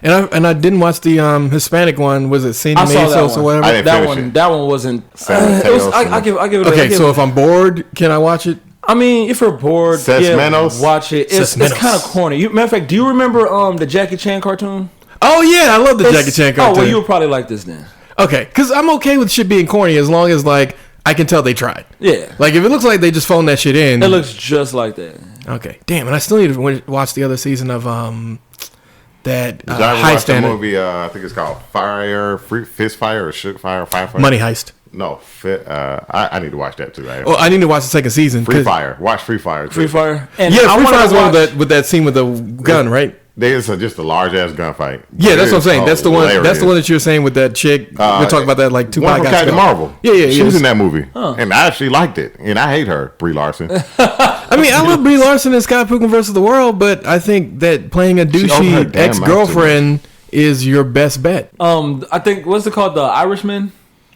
I didn't watch the Hispanic one. Was it San I saw that Mesos or one. whatever? That one wasn't. I give it. Okay, so if I'm bored, can I watch it? I mean, if you're bored, watch it. It's kind of corny. Matter of fact, do you remember the Jackie Chan cartoon? Oh yeah, I love the Jackie Chan cartoon. Oh well, you would probably like this then. Okay, because I'm okay with shit being corny as long as like I can tell they tried. Yeah. Like if it looks like they just phoned that shit in. It looks just like that. Okay, damn, and I still need to watch the other season of that High Standard movie. I think it's called Fist Fire or Shook Fire, Money Heist. No, I need to watch that too. Well, I need to watch the second season. Free Fire. Watch Free Fire. Too. Free Fire. And Free Fire is one with that scene with the gun, right? There's just a large ass gunfight. Yeah, that's what I'm saying. That's the one. That's the one that you were saying with that chick. We talked about that like 2 podcasts ago. Captain Marvel. Yeah. She was in that movie, and I actually liked it. And I hate her, Brie Larson. I mean, I love Brie Larson in Scott Pilgrim vs. the World, but I think that playing a douchey ex-girlfriend is your best bet. I think what's it called, The Irishman?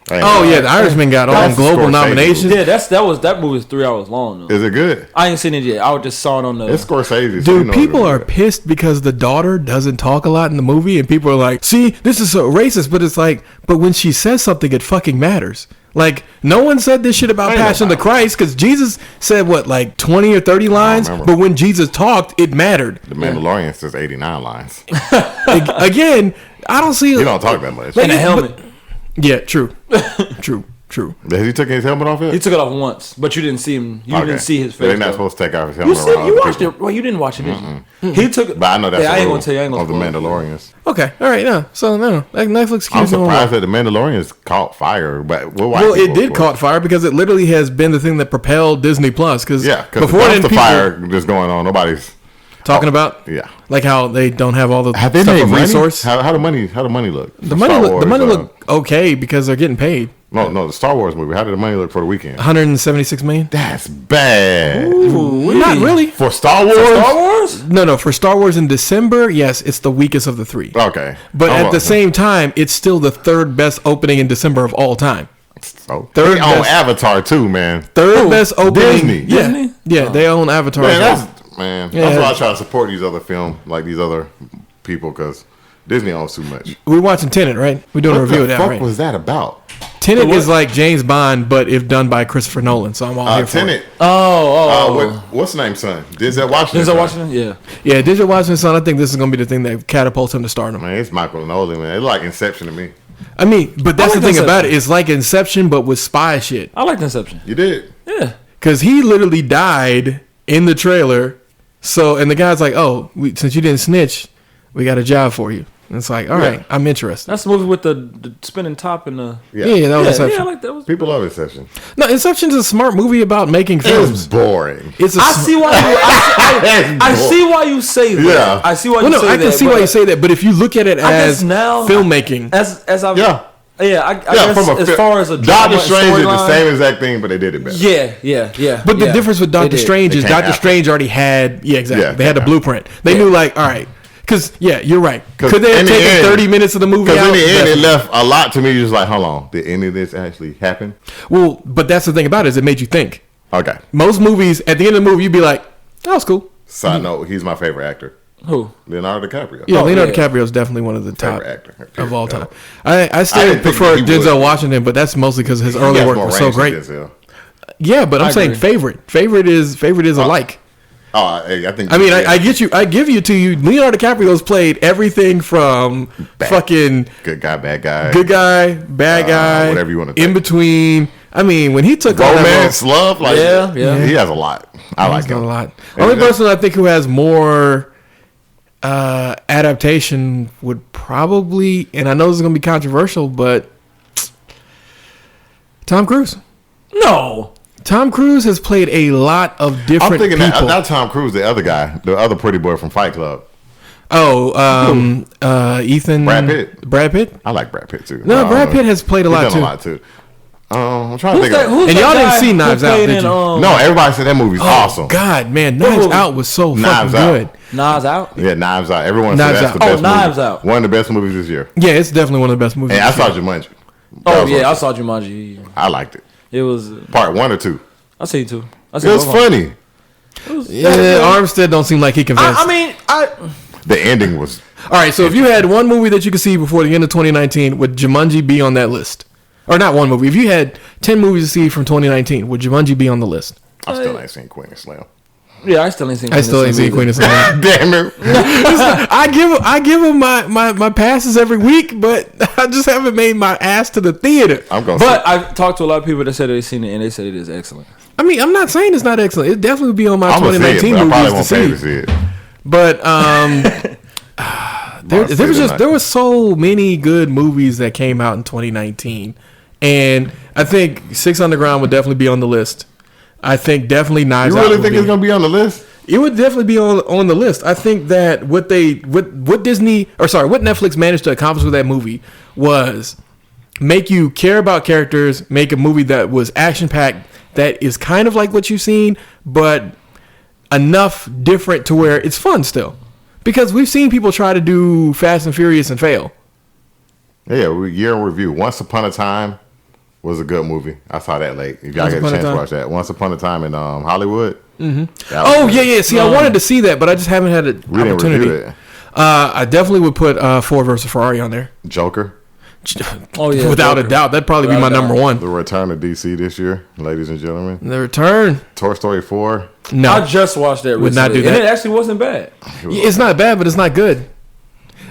The Irishman got all global nominations. Yeah, that movie was 3 hours long though. Is it good? I ain't seen it yet. I just saw it on the. It's Scorsese. Dude, people are pissed because the daughter doesn't talk a lot in the movie, and people are like, "See, this is so racist." But it's like, but when she says something, it fucking matters. Like, no one said this shit about Passion of the Christ because Jesus said what, like 20 or 30 lines, but when Jesus talked, it mattered. The Mandalorian says 89 lines. Again, I don't see. You don't talk that much. In a helmet. Yeah, true. Has he taken his helmet off yet? He took it off once, but you didn't see him. You didn't see his face. They're not supposed to take off his helmet. You watched it. Well, you didn't watch it, did you? He took it. But I know that's I ain't gonna tell you. I ain't gonna of the Mandalorians. Okay, all right, no. So no, like Netflix. I'm surprised that the Mandalorians caught fire, but it did caught fire because it literally has been the thing that propelled Disney Plus. Because before the fire just going on, nobody's talking about like how they don't have all the stuff of resource. How the money look? The money look okay because they're getting paid. No, the Star Wars movie. How did the money look for the weekend? 176 million. That's bad. Ooh, not really for Star Wars. No, for Star Wars in December, yes, it's the weakest of the 3. Okay, but at the same time, it's still the 3rd best opening in December of all time. So they own Avatar too, man. 3rd best opening. Disney. Yeah, they own Avatar. Man, that's why I try to support these other these other people, because Disney owns too much. We're watching Tenet, right? We're doing a review of that, right? What was that about? Tenet is like James Bond, but if done by Christopher Nolan. So I'm all here for Tenet. it. What's the name, son? Denzel Washington. Denzel Washington, yeah. Yeah, Denzel Washington's son. I think this is going to be the thing that catapults him to stardom. Man, it's Michael Nolan, man. It's like Inception to me. I mean, but that's the thing about it. It's like Inception, but with spy shit. I liked Inception. You did? Yeah. Because he literally died in the trailer. So, and the guy's like, oh, since you didn't snitch, we got a job for you. And it's like, all right, I'm interested. That's the movie with the spinning top and the... Yeah, that was Inception. Yeah, I like that. People love Inception. No, Inception's a smart movie about making films. It's boring. I see why you say that. Yeah. I see why you say that. I can see why you say that, but if you look at it as filmmaking... As I've... I guess as far as a Doctor Strange did the same exact thing, but they did it better. Yeah. But the difference with Doctor Strange is Doctor Strange already had... Yeah, exactly. They had the blueprint. They knew like, all right... Because, you're right. Could they have taken 30 minutes of the movie out? Because in the end, it left a lot to me. You're just like, hold on. Did any of this actually happen? Well, but that's the thing about it, is it made you think. Okay. Most movies, at the end of the movie, you'd be like, that was cool. Side note, he's my favorite actor. Who? Leonardo DiCaprio. Yeah, Leonardo DiCaprio is definitely one of the top actor of all time. I still prefer Denzel Washington, but that's mostly because his early work was so great. Yeah, but I'm saying favorite. Favorite is alike. Oh, I think. I mean, I get you. I give you to you. Leonardo DiCaprio's played everything from fucking good guy, bad guy, bad guy, whatever you want to. In between. I mean, when he took romance, love, like yeah, he has a lot. I like him a lot. Only person I think who has more adaptation would probably, and I know this is going to be controversial, but Tom Cruise. No. Tom Cruise has played a lot of different people. I'm thinking not Tom Cruise, the other guy, the other pretty boy from Fight Club. Ethan. Brad Pitt? I like Brad Pitt too. No, Brad Pitt has played a lot too. I'm trying to think of and y'all didn't see Knives Out, did you? No, everybody said that movie's awesome. God, man, Knives Out was so fucking good. Knives Out? Yeah, Knives Out. Everyone said that's the best movie. Knives Out. One of the best movies this year. Yeah, it's definitely one of the best movies. And I saw Jumanji. I saw Jumanji. I liked it. It was part 1 or 2. I see 2. It was funny. Armstead don't seem like he convinced. I mean, the ending was All right, so if you had one movie that you could see before the end of 2019, would Jumanji be on that list? Or not one movie. If you had 10 movies to see from 2019, would Jumanji be on the list? I still ain't seen Queen and Slim. Yeah, I still ain't seen Queen and Slim. Damn it. I give them my passes every week, but I just haven't made my ass to the theater. I've talked to a lot of people that said they've seen it, and they said it is excellent. I mean, I'm not saying it's not excellent. It definitely would be on my 2019 movies to see. But there was so many good movies that came out in 2019, and I think Six Underground would definitely be on the list. I think definitely Knives Out. You really think it's gonna be on the list? It would definitely be on the list. I think that what Netflix managed to accomplish with that movie was make you care about characters, make a movie that was action packed, that is kind of like what you've seen, but enough different to where it's fun still. Because we've seen people try to do Fast and Furious and fail. Yeah, year in review. Once Upon a Time was a good movie. I saw that late. If y'all get a chance to watch that. Once Upon a Time in Hollywood. Mm-hmm. Yeah. See, I wanted to see that, but I just haven't had an opportunity. Didn't review it. I definitely would put Ford vs. Ferrari on there. Joker. Oh yeah, without a doubt, that'd probably be my number one. The return of DC this year, ladies and gentlemen. The return. Toy Story 4. No, I just watched that recently. Would not do that. And it actually wasn't bad. It's not bad, but it's not good.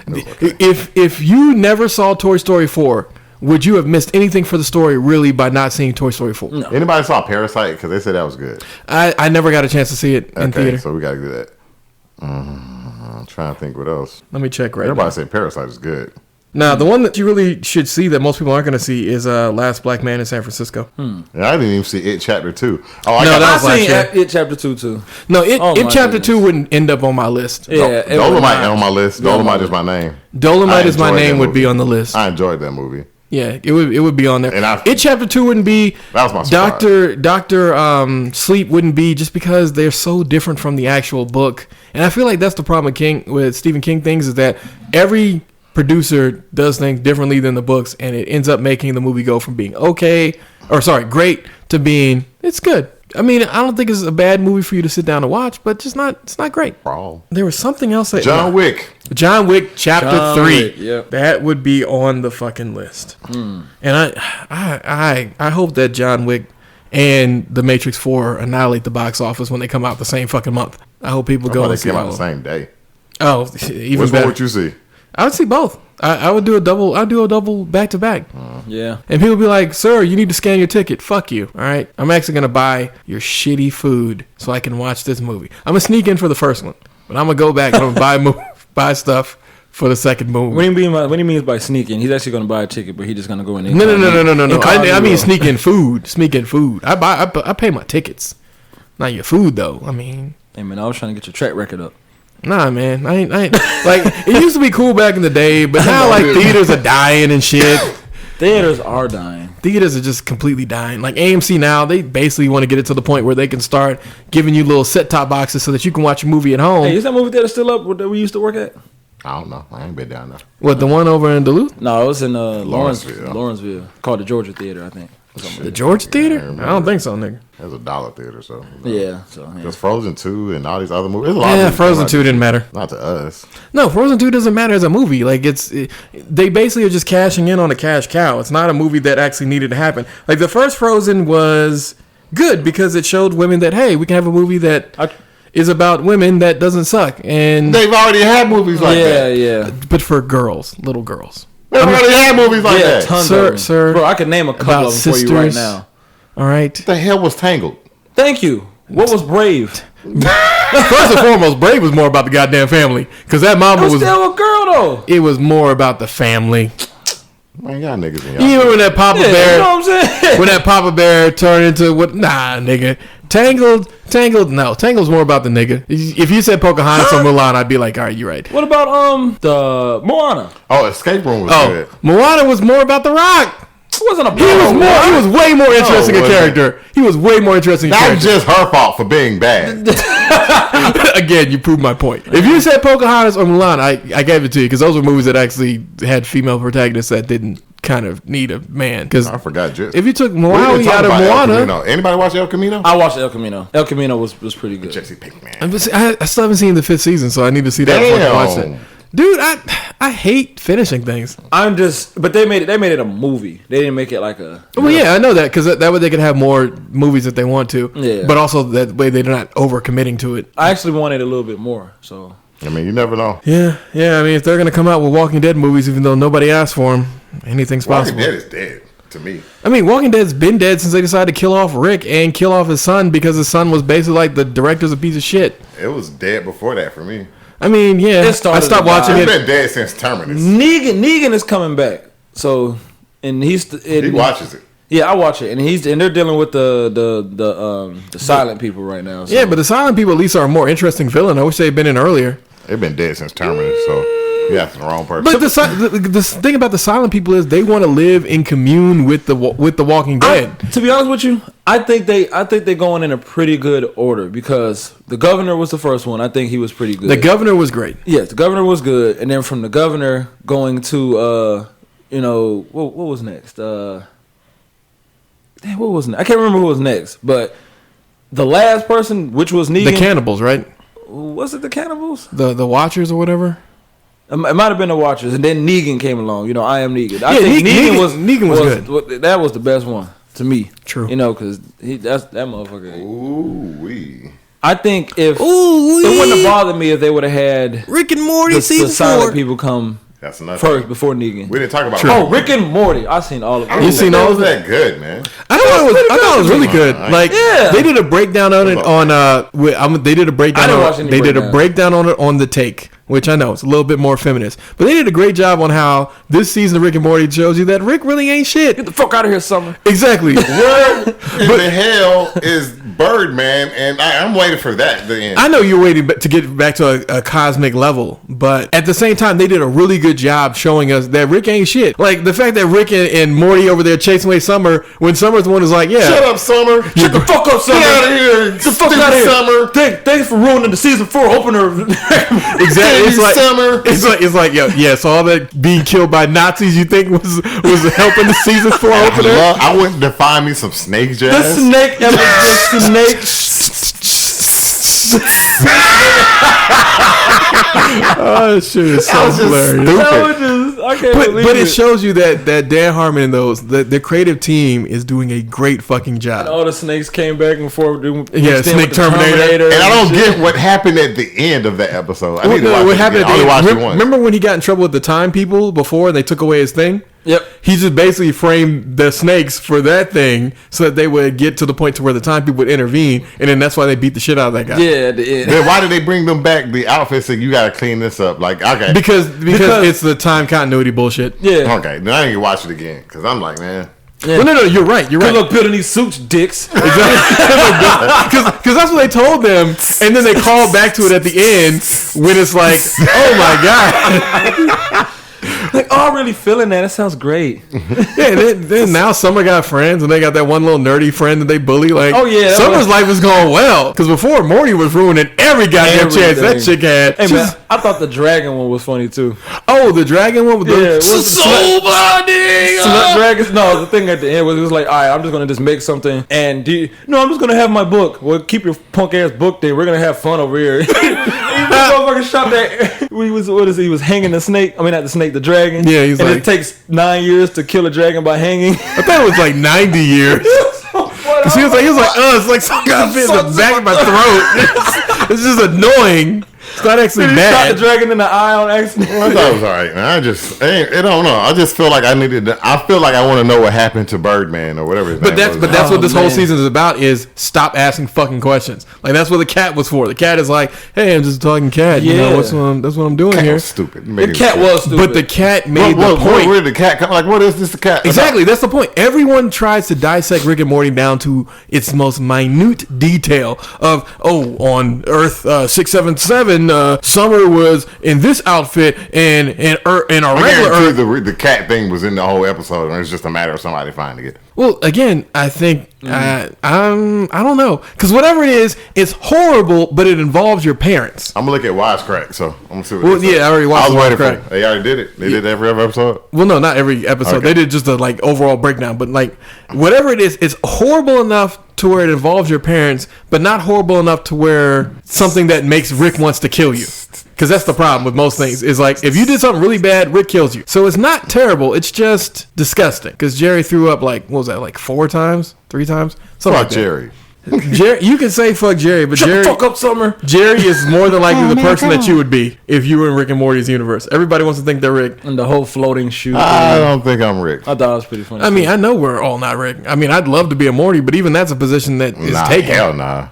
Okay. If you never saw Toy Story 4, would you have missed anything for the story really by not seeing Toy Story 4? No. Anybody saw Parasite? Because they said that was good. I never got a chance to see it in theater. So we got to do that. I'm trying to think what else. Let me check right Everybody now. said Parasite is good. Now, the one that you really should see that most people aren't going to see is Last Black Man in San Francisco. Yeah, I didn't even see It Chapter 2. I seen It Chapter 2 too. No, It Chapter 2 wouldn't end up on my list. Yeah, Dolomite on my list. Dolomite is my name. Dolomite is my name would be on the list. I enjoyed that movie. Yeah, it would be on there. And It Chapter 2 wouldn't be. That was my surprise. Doctor Sleep wouldn't be just because they're so different from the actual book. And I feel like that's the problem with Stephen King things is that every producer does things differently than the books, and it ends up making the movie go from being great to being it's good. I mean, I don't think it's a bad movie for you to sit down and watch, but it's not great. Bro. There was something else that John Wick Chapter 3. Yep. That would be on the fucking list. And I hope that John Wick and The Matrix 4 annihilate the box office when they come out the same fucking month. I hope people go and see them out the same day. Oh, even Which better. one would you see? I would see both. I would do a double. I'd do a double back to back. Yeah. And people be like, "Sir, you need to scan your ticket." Fuck you. All right. I'm actually gonna buy your shitty food so I can watch this movie. I'm gonna sneak in for the first one, but I'm gonna go back and I'm gonna buy stuff for the second movie. What do you mean by sneaking? He's actually gonna buy a ticket, but he's just gonna go in. No. I mean sneak in food. Sneak in food. I pay my tickets, not your food though. I mean. Hey man, I was trying to get your track record up. Nah, man, I ain't like it used to be cool back in the day, but now like theaters are dying and shit. Theaters are dying. Theaters are just completely dying. Like AMC now, they basically want to get it to the point where they can start giving you little set-top boxes so that you can watch a movie at home. Hey, is that movie theater still up that we used to work at? I don't know. I ain't been down there. What, the one over in Duluth? No, it was in Lawrenceville. Called the Georgia Theater, I think. The Georgia Theater? I don't think so, nigga. It was a dollar theater, so. Yeah. There's Frozen 2 and all these other movies. Frozen 2 didn't matter. Not to us. No, Frozen 2 doesn't matter as a movie. Like, they basically are just cashing in on a cash cow. It's not a movie that actually needed to happen. Like, the first Frozen was good because it showed women that, hey, we can have a movie that is about women that doesn't suck. And they've already had movies like that. Yeah. But for girls, little girls. They've already had movies like that. Tons of them. Sir, bro, I could name a couple of them for you right now. All right. What the hell was Tangled? Thank you. What was Brave? First and foremost, Brave was more about the goddamn family. Because that mama was still a girl, though. It was more about the family. Man, y'all niggas in y'all. You remember when that Papa Bear? You know what I'm saying? When that Papa Bear turned into what? Nah, nigga. Tangled. No, Tangled's more about the nigga. If you said Pocahontas or Mulan, I'd be like, all right, you're right. What about the Moana? Oh, Escape Room was good. Moana was more about The Rock. It wasn't a. He was way more interesting a character. He was way more interesting. That's just her fault for being bad. Again, you proved my point. If you said Pocahontas or Mulan, I gave it to you because those were movies that actually had female protagonists that didn't kind of need a man. Because I forgot. Just if you took Maui out of Moana, anybody watch El Camino? I watched El Camino. El Camino was pretty good. Jesse Pinkman. I still haven't seen the 5th season, so I need to see that before I watch it. Dude, I hate finishing things. But they made it a movie. They didn't make it like a. Well, yeah, I know that because that way they can have more movies if they want to. Yeah. But also that way they're not overcommitting to it. I actually wanted a little bit more. So. I mean, you never know. Yeah. I mean, if they're gonna come out with Walking Dead movies, even though nobody asked for them, anything's possible. Walking Dead is dead to me. I mean, Walking Dead's been dead since they decided to kill off Rick and kill off his son because his son was basically like the director's a piece of shit. It was dead before that for me. I mean, yeah, I stopped watching it. It's been dead since Terminus. Negan is coming back. So, and he watches it. Yeah, I watch it, and they're dealing with the silent people right now. So. Yeah, but the silent people at least are a more interesting villain. I wish they'd been in earlier. They've been dead since Terminus, so you asking the wrong person. But the thing about the silent people is they want to live in commune with the Walking Dead. To be honest with you, I think they're going in a pretty good order because the governor was the first one. I think he was pretty good. The governor was great. Yes, the governor was good, and then from the governor going to what was next? What was next? I can't remember who was next, but the last person, which was Negan, the cannibals, right? Was it the cannibals? The Watchers or whatever? It might have been the Watchers, and then Negan came along. I am Negan. I think Negan was good. That was the best one to me. True. Because that motherfucker. Ooh wee. I think if it wouldn't have bothered me if they would have had Rick and Morty the season 4 silent people come first before Negan. We didn't talk about. Oh, Rick and Morty. I've seen all of it. You seen all of that? Good, man. I thought it was really good. Like they did a breakdown on it they did a breakdown. They did a breakdown on it on The Take, which I know it's a little bit more feminist, but they did a great job on how this season of Rick and Morty shows you that Rick really ain't shit. Get the fuck out of here, Summer. Exactly. Where in the hell is Birdman? And I'm waiting for that. The end. I know you're waiting to get back to a cosmic level, but at the same time, they did a really good job showing us that Rick ain't shit. Like the fact that Rick and Morty over there chasing away Summer when Summer's the one who's like, yeah, shut up, Summer. Shut the fuck up, Summer. Get out of here. Get the fuck out of here, Summer. Thanks for ruining the season 4 opener. Exactly. It's like so all that being killed by Nazis you think was helping the season 4 opener? I wouldn't define me some snake jazz. The snake oh shit, it's so hilarious. But it shows you that Dan Harmon and the creative team is doing a great fucking job. And all the snakes came back and forth. Snake Terminator. And I don't get what happened at the end of that episode. I need to watch what happened at the end. Once. Remember when he got in trouble with the time people before and they took away his thing? Yep. He just basically framed the snakes for that thing so that they would get to the point to where the time people would intervene, and then that's why they beat the shit out of that guy. Yeah, at the end. Then why did they bring them back the outfits and you got to clean this up? Like, okay. Because it's the time continuity bullshit. Yeah. Okay, now I need to watch it again because I'm like, man. Yeah. Well, no, you're right. You're right. Good luck building these suits, dicks. Exactly. Because that's what they told them, and then they called back to it at the end when it's like, oh my god. Like, oh, I'm really feeling that. It sounds great. Yeah, then now Summer got friends, and they got that one little nerdy friend that they bully. Like, oh yeah, Summer's life was going well because before Morty was ruining every goddamn chance that chick had. Hey man, I thought the dragon one was funny too. Oh, the dragon one with the soul bonding. Slut dragons. No, the thing at the end was it was like, all right, I'm just gonna just make something, and I'm just gonna have my book. Well, keep your punk ass book there. We're gonna have fun over here. Motherfucker shot that. He was hanging the snake. I mean, not the snake, the dragon. Yeah, he's and it takes 9 years to kill a dragon by hanging. I thought it was like 90 years. Because he was like, it's like some guy fit in the back of my throat. It's just annoying. It's not actually bad. Shot the dragon in the eye on accident. I thought it was all right, man. I don't know. I just feel like I want to know what happened to Birdman or whatever his name was. But that's what this whole season is about, is stop asking fucking questions. Like, that's what the cat was for. The cat is like, hey, I'm just a talking cat. Yeah. You know, that's what I'm doing here. Stupid. The cat was stupid. But the cat made the point. Where did the cat come? Like, what is this, the cat? Exactly. That's the point. Everyone tries to dissect Rick and Morty down to its most minute detail of, on Earth 677, Summer was in this outfit and in our regular Earth. The cat thing was in the whole episode, and it's just a matter of somebody finding it. Well, again, I think I don't know, because whatever it is, it's horrible, but it involves your parents. I'm gonna look at Wisecrack, so I'm gonna see what. Well, yeah, I already watched. I was waiting for it. They already did it. They did every episode. Well, no, not every episode. Okay. They did just a overall breakdown, but whatever it is, it's horrible enough to where it involves your parents, but not horrible enough to where something that makes Rick wants to kill you. Because that's the problem with most things. Is like, if you did something really bad, Rick kills you. So it's not terrible. It's just disgusting. Because Jerry threw up like, what was that, like 4 times? 3 times? Something like that. Jerry. Jerry, you can say fuck Jerry, but Shut the fuck up, Summer. Jerry is more than likely the person that you would be if you were in Rick and Morty's universe. Everybody wants to think they're Rick. And the whole floating shoe. I don't think I'm Rick. I thought it was pretty funny. I mean, I know we're all not Rick. I mean, I'd love to be a Morty, but even that's a position that is taken. Hell nah.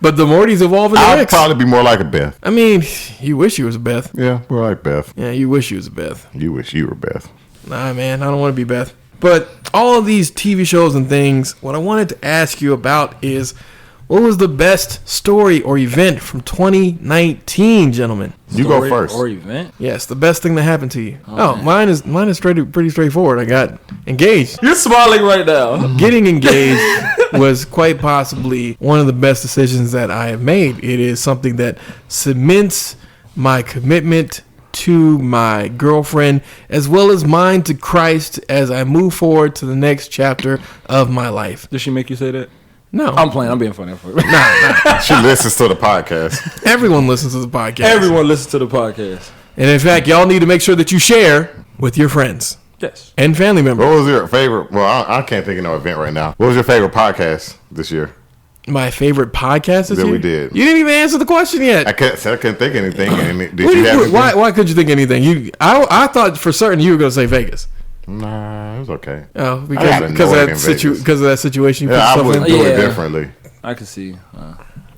But the Mortys evolve into I'd Ricks. probably be more like a Beth. I mean, you wish you was a Beth. Yeah, more like Beth. Yeah, you wish you was a Beth. You wish you were Beth. Nah, man, I don't want to be Beth. But all of these TV shows and things, what I wanted to ask you about is, what was the best story or event from 2019, gentlemen? You go first. Or event? Yes, the best thing that happened to you. Mine is pretty straightforward. I got engaged. You're smiling right now. Getting engaged was quite possibly one of the best decisions that I have made. It is something that cements my commitment to my girlfriend as well as mine to Christ as I move forward to the next chapter of my life. Did she make you say that? No. I'm playing. I'm being funny. Nah. She listens to the podcast. Everyone listens to the podcast. Everyone listens to the podcast. And in fact, y'all need to make sure that you share with your friends. Yes. And family members. What was your favorite? Well, I can't think of no event right now. What was your favorite podcast this year? My favorite podcast this year? we did. You didn't even answer the question yet. I couldn't think of anything. Did you have anything? Why couldn't you think of anything? I thought for certain you were going to say Vegas. Nah, it was okay. Oh, because of that situation. Yeah, I would do it differently. I can see.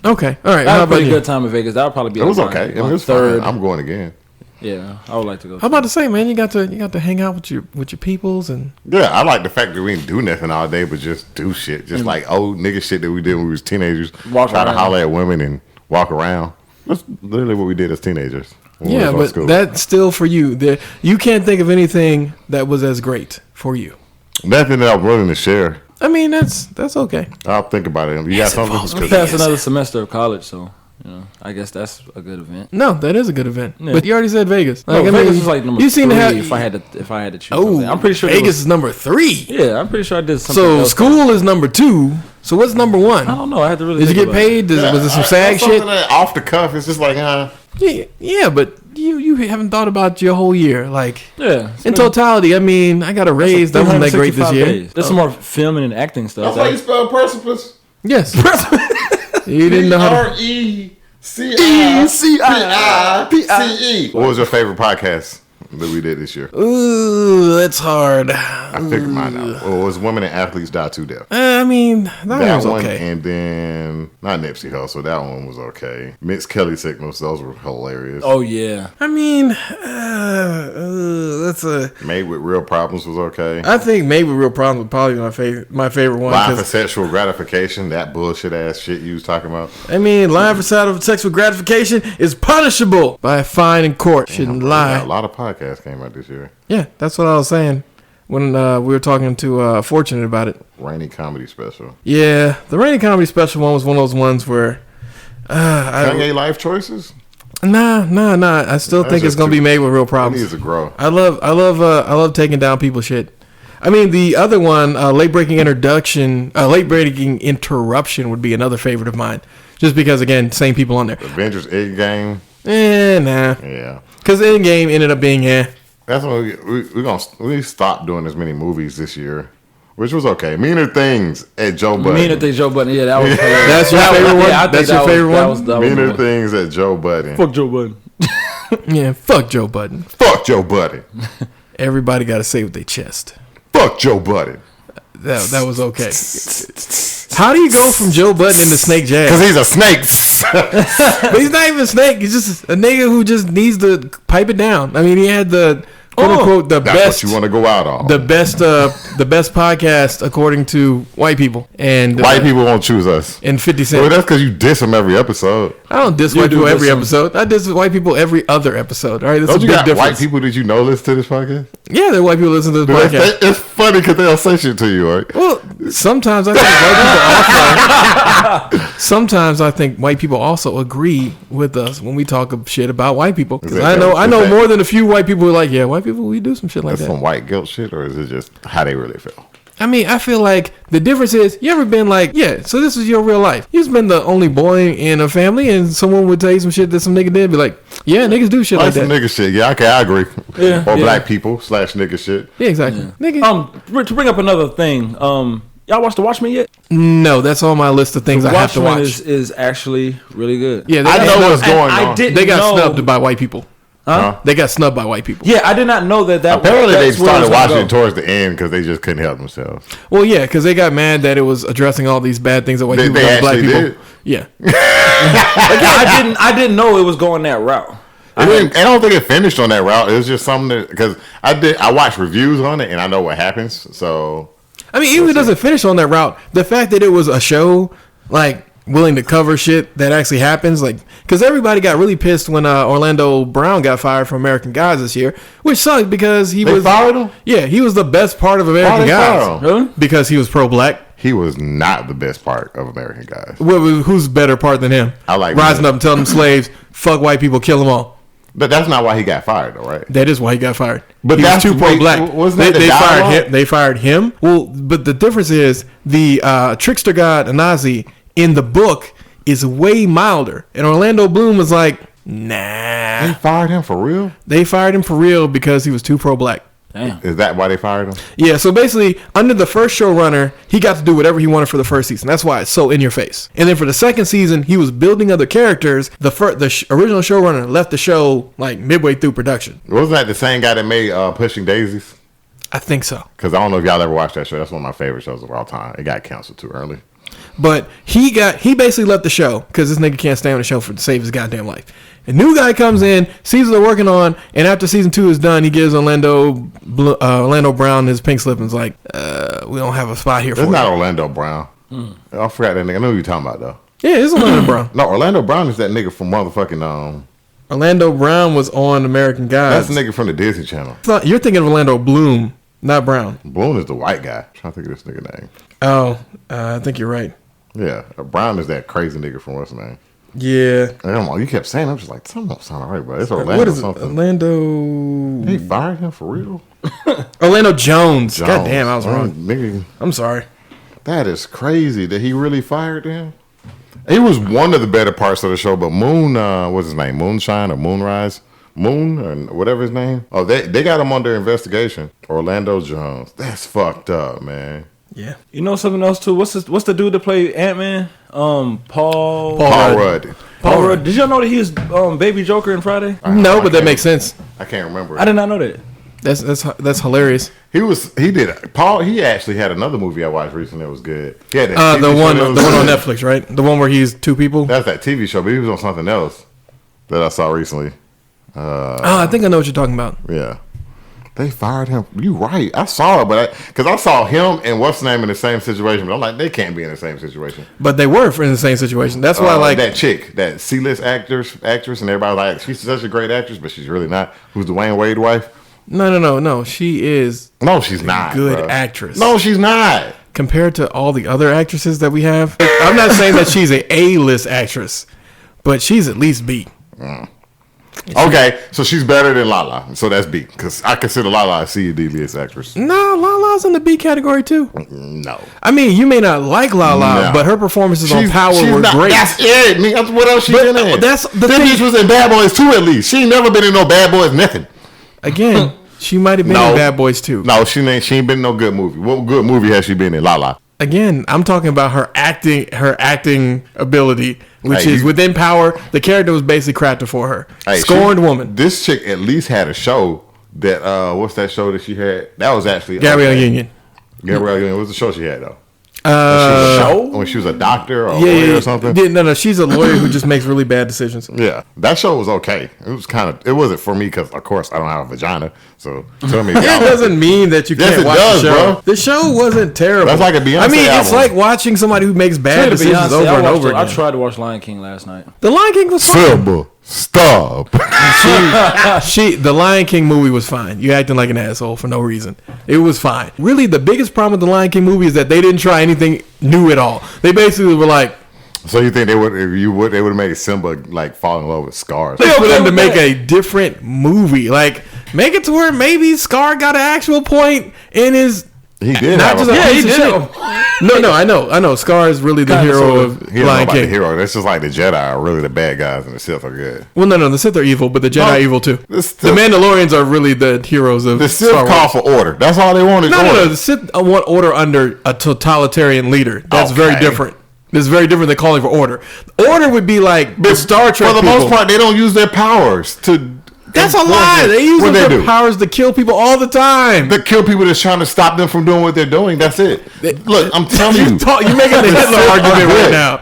Okay, all right. I How had a about pretty you? good time in Vegas. That would probably be. It was okay. It was third. fun. I'm going again. Yeah, I would like to go. I'm about to say, man, you got to hang out with your peoples and. Yeah, I like the fact that we didn't do nothing all day, but just do shit, just like old nigga shit that we did when we was teenagers. Try to holler at women and walk around. That's literally what we did as teenagers. Yeah, but that's still for you. You can't think of anything that was as great for you. Nothing that I'm willing to share. I mean, that's okay. I'll think about it. You got something? We passed another semester of college, so I guess that's a good event. No, that is a good event. Yeah. But you already said Vegas. Vegas is like number 3 if I had to choose. Oh, I'm pretty sure Vegas is number 3. Yeah, I'm pretty sure I did something. So school is number 2. So what's number 1? I don't know. I had to really. Did you get paid? Was it some SAG shit? Off the cuff, it's just like Yeah, but you haven't thought about your whole year, like in totality. I mean, I got a raise. That wasn't that great this year. There's some more filming and acting stuff. That's how you spell precipice. Yes. You didn't know how to. RECIPICE. What was your favorite podcast that we did this year? Ooh, that's hard. I figured mine out. Well, it was Women and Athletes Die Too Deaf. I mean, that one was okay. And then, not Nipsey Hussle, that one was okay. Mixed Kelly Signals, those were hilarious. Oh, yeah. I mean, that's a... Made with Real Problems was okay. I think Made with Real Problems was probably my favorite one. Line for Sexual Gratification, that bullshit ass shit you was talking about. I mean, lying for sexual gratification is punishable by a fine in court. Shouldn't lie. A lot of podcasts came out this year. Yeah, that's what I was saying when we were talking to Fortunate about it. Rainy Comedy Special. Yeah, the Rainy Comedy Special one was one of those ones where Kanye Life Choices? Nah. I still think it's gonna be Made with Real Problems. It needs to grow. I love taking down people's shit. I mean, the other one, Late Breaking Interruption would be another favorite of mine. Just because, again, same people on there. Avengers Endgame. Nah. Yeah. Because Endgame ended up being That's when we stopped doing as many movies this year, which was okay. Meaner Things at Joe Budden. Meaner Things, Joe Budden. Yeah, that was. That's your favorite one. Yeah, that's your favorite one. Meaner Things at Joe Budden. Fuck Joe Budden. Yeah, fuck Joe Budden. Fuck Joe Budden. Everybody got to say with their chest. Fuck Joe Budden. That was okay. How do you go from Joe Budden into Snake Jazz? Because he's a snake. But he's not even a snake. He's just a nigga who just needs to pipe it down. I mean, he had the quote unquote the that's best. What you want to go out on. The best podcast according to white people, and white people won't choose us. And 50 Cent. Well, that's because you diss them every episode. I don't diss white people every episode. I diss white people every other episode. All right, that's a big difference. White people that you know listen to this podcast? Yeah, they're white people listen to this podcast. It's funny because they'll say shit to you, right? Well, sometimes I think white people also agree with us when we talk shit about white people. Because I know more than a few white people who are like, yeah, white people, we do some shit like that. Some white guilt shit, or is it just how they really feel? I mean, I feel like the difference is, you ever been like, yeah, so this is your real life. You've been the only boy in a family, and someone would tell you some shit that some nigga did, be like, yeah, niggas do shit like that. Some nigga shit. Yeah, okay, I agree. Yeah, or black people / nigga shit. Yeah, exactly. Yeah. Nigga. To bring up another thing, y'all watched The Watchmen yet? No, that's on my list of things I have to watch. Is actually really good. Yeah, I know what's going on. They got snubbed by white people. Huh? They got snubbed by white people. Yeah, I did not know that. Apparently, they started watching it towards the end because they just couldn't help themselves. Well, yeah, because they got mad that it was addressing all these bad things that white people done to black people. Did? Yeah. I didn't know it was going that route. I don't think it finished on that route. It was just something that, because I watched reviews on it and I know what happens. So I mean, even if it doesn't finish on that route, the fact that it was a show like willing to cover shit that actually happens, like, because everybody got really pissed when Orlando Brown got fired from American Gods this year, which sucked because they fired him. Yeah, he was the best part of American Gods. Really? Because he was pro-black. He was not the best part of American Gods. Who's better part than him? I like rising up and telling them slaves, fuck white people, kill them all. But that's not why he got fired, though, right? That is why he got fired. But he that's was too pro-black. They fired him. They fired him. Well, but the difference is the trickster god Anazi in the book is way milder, and Orlando Bloom was like, nah. They fired him for real? They fired him for real because he was too pro-black. Damn. Is that why they fired him? Yeah, so basically, under the first showrunner, he got to do whatever he wanted for the first season. That's why it's so in your face. And then for the second season, he was building other characters. The original showrunner left the show like midway through production. Wasn't that the same guy that made Pushing Daisies? I think so. Because I don't know if y'all ever watched that show. That's one of my favorite shows of all time. It got canceled too early. But he basically left the show because this nigga can't stay on the show to save his goddamn life. A new guy comes in, sees what they're working on, and after season 2 is done, he gives Orlando Brown his pink slip and is like, we don't have a spot here for you. It's not Orlando Brown. I forgot that nigga. I know who you're talking about, though. Yeah, it's Orlando Brown. No, Orlando Brown is that nigga from motherfucking... Orlando Brown was on American Gods. That's the nigga from the Disney Channel. You're thinking of Orlando Bloom, not Brown. Bloom is the white guy. I'm trying to think of this nigga name. Oh, I think you're right. Yeah, Brown is that crazy nigga from what's his name? Yeah. You kept saying, I'm just like, something don't sound right, bro. It's Orlando what is it? something. Orlando. He fired him for real? Orlando Jones. God damn, I was wrong. Nigga, I'm sorry. that is crazy that he really fired him. He was one of the better parts of the show, but Moon, what's his name? Moonshine or Moonrise? Moon or whatever his name. Oh, they got him under investigation. Orlando Jones. That's fucked up, man. Yeah. You know something else too? What's the dude that played Ant-Man? Paul Rudd. Paul Rudd. Did y'all know that he was Baby Joker in Friday? No, but that makes sense. I can't remember. I did not know that. That's hilarious. He actually had another movie I watched recently that was good. He had the one on Netflix, right? The one where he's two people. That's that TV show, but he was on something else that I saw recently. I think I know what you're talking about. Yeah. They fired him. You right. I saw it, but because I saw him and what's name in the same situation, but I'm like, they can't be in the same situation. But they were in the same situation. That's why, like that chick, that C-list actress, and everybody like, she's such a great actress, but she's really not. Who's Dwayne Wade's wife? No. She is. No, she's not. Good actress. No, she's not. Compared to all the other actresses that we have, I'm not saying that she's a A-list actress, but she's at least B. Okay, so she's better than Lala. So that's B. Because I consider Lala a C or D-list actress. No, Lala's in the B category too. No. I mean, you may not like Lala, but her performances on Power were great. That's it. What else she been in? That's the thing. This bitch was in Bad Boys 2 at least. She ain't never been in no Bad Boys nothing. Again, she might have been in Bad Boys 2. No, she ain't been in no good movie. What good movie has she been in? Lala. Again, I'm talking about her acting ability, which is within Power. The character was basically crafted for her. Scorned woman. This chick at least had a show that what's that show that she had? That was actually Gabrielle Union. Gabrielle Union. What's the show she had though? When she was a doctor or lawyer or something. No, she's a lawyer who just makes really bad decisions. Yeah, that show was okay. It wasn't for me because of course I don't have a vagina. So tell me, that doesn't mean that you can't watch the show. Bro. The show wasn't terrible. That's like a Beyonce album. It's like watching somebody who makes bad decisions over and over again. I tried to watch Lion King last night. The Lion King was fine. Simba, stop. The Lion King movie was fine. You acting like an asshole for no reason. It was fine. Really, the biggest problem with the Lion King movie is that they didn't try anything new at all. They basically were like. So you think they would have made Simba like fall in love with Scar? They for them to make a different movie, like make it to where maybe Scar got an actual point in his He did Not have just a a he piece of did. shit. No, I know. Scar is really the hero of He don't know Lion about the King. hero. That's just like the Jedi are really the bad guys and the Sith are good. Well, no, the Sith are evil, but the Jedi are evil too. The The Mandalorians are really the heroes of The Sith Star Wars. call for order. That's all they want is No, order. the Sith want order under a totalitarian leader. That's very Okay. different. It's very different than calling for order. Order would be like the Star Trek For the people. most part, they don't use their powers to. That's a lie. They use what their do? powers to kill people all the time. They kill people that's trying to stop them from doing what they're doing. That's it. Look, I'm telling you. You're making the Hitler argument right now.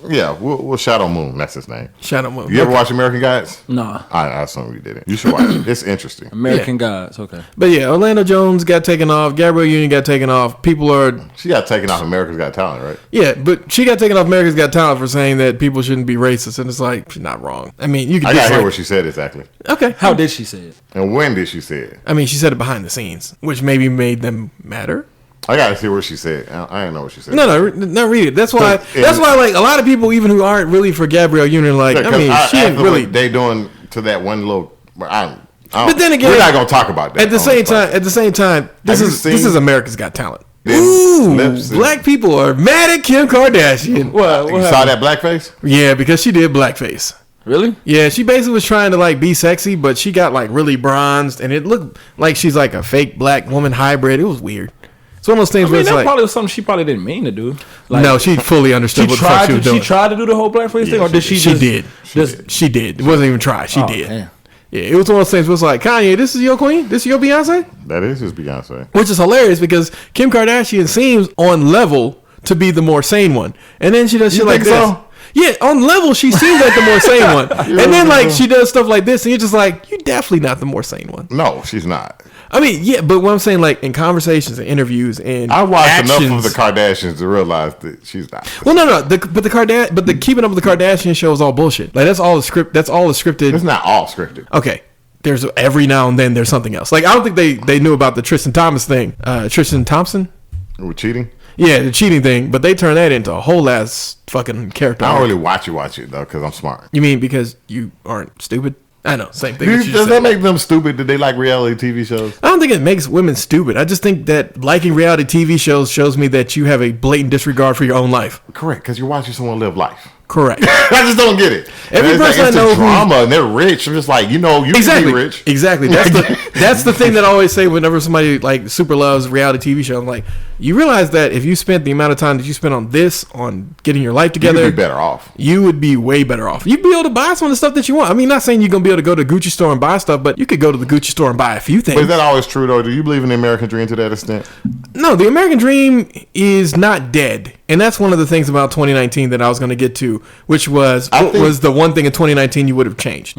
We'll Shadow Moon. That's his name. Shadow Moon. You ever watch American Gods? Nah. I assume you didn't. You should watch it. It's interesting. American Gods. Okay. But yeah, Orlando Jones got taken off. Gabrielle Union got taken off. People are... She got taken off America's Got Talent, right? Yeah, but she got taken off America's Got Talent for saying that people shouldn't be racist. And it's like, she's not wrong. I mean, you can I got to hear dislike... what she said exactly. Okay. How did she say it? And when did she say it? I mean, she said it behind the scenes, which maybe made them matter. I got to see what she said. I didn't know what she said. No, read it. That's why. And- That's why, like a lot of people, even who aren't really for Gabrielle Union, like I mean, she didn't really. What they doing to that one little. But then again, we're not gonna talk about that. At the same time, this Have you is seen- America's Got Talent. Them Ooh, lips and- black people are mad at Kim Kardashian. What You saw that blackface? Yeah, because she did blackface. Really? Yeah, she basically was trying to like be sexy, but she got like really bronzed, and it looked like she's like a fake black woman hybrid. It was weird. It's one of those things I where mean, it's that like, probably was something she probably didn't mean to do. Like, no, she fully understood what the fuck she was doing. She tried to do the whole blackface thing, or did she She just did. She did. It wasn't even try. She Oh, did. damn. Yeah, it was one of those things where it's like, Kanye, this is your queen? This is your Beyonce? That is his Beyonce. Which is hilarious because Kim Kardashian seems on level to be the more sane one. And then she does shit like think this. so? Yeah, on level, she seems like the more sane one. And then, like, she does stuff like this, and you're just like, you're definitely not the more sane one. No, she's not. I mean, yeah, but what I'm saying, like, in conversations and interviews and I watched actions, enough of the Kardashians to realize that she's not. Well, no, but the Keeping Up with the Kardashian show is all bullshit. Like, that's all the script. That's all the scripted. It's not all scripted. Okay. There's every now and then there's something else. Like I don't think they knew about the Tristan Thomas thing. Tristan Thompson? We're cheating. Yeah, the cheating thing, but they turned that into a whole ass fucking character. I don't arc. really watch it though because I'm smart. You mean because you aren't stupid? I know, same thing. Does that make them stupid? Did they like reality TV shows? I don't think it makes women stupid. I just think that liking reality TV shows shows me that you have a blatant disregard for your own life. Correct, because you're watching someone live life. Correct. I just don't get it. Every And it's person I it's know the who- drama and they're rich. I'm just like, you Exactly. can be rich. Exactly. That's the thing that I always say whenever somebody like super loves reality TV show. I'm like, you realize that if you spent the amount of time that you spent on this, on getting your life You together, could be better off. you would be way better off. You'd be able to buy some of the stuff that you want. I mean, not saying you're gonna be able to go to the Gucci store and buy stuff, but you could go to the Gucci store and buy a few But is things. that always true though? Do you believe in the American dream to that extent? No, the American dream is not dead, and that's one of the things about 2019 that I was gonna get to, which was what was the one thing in 2019 you would have changed.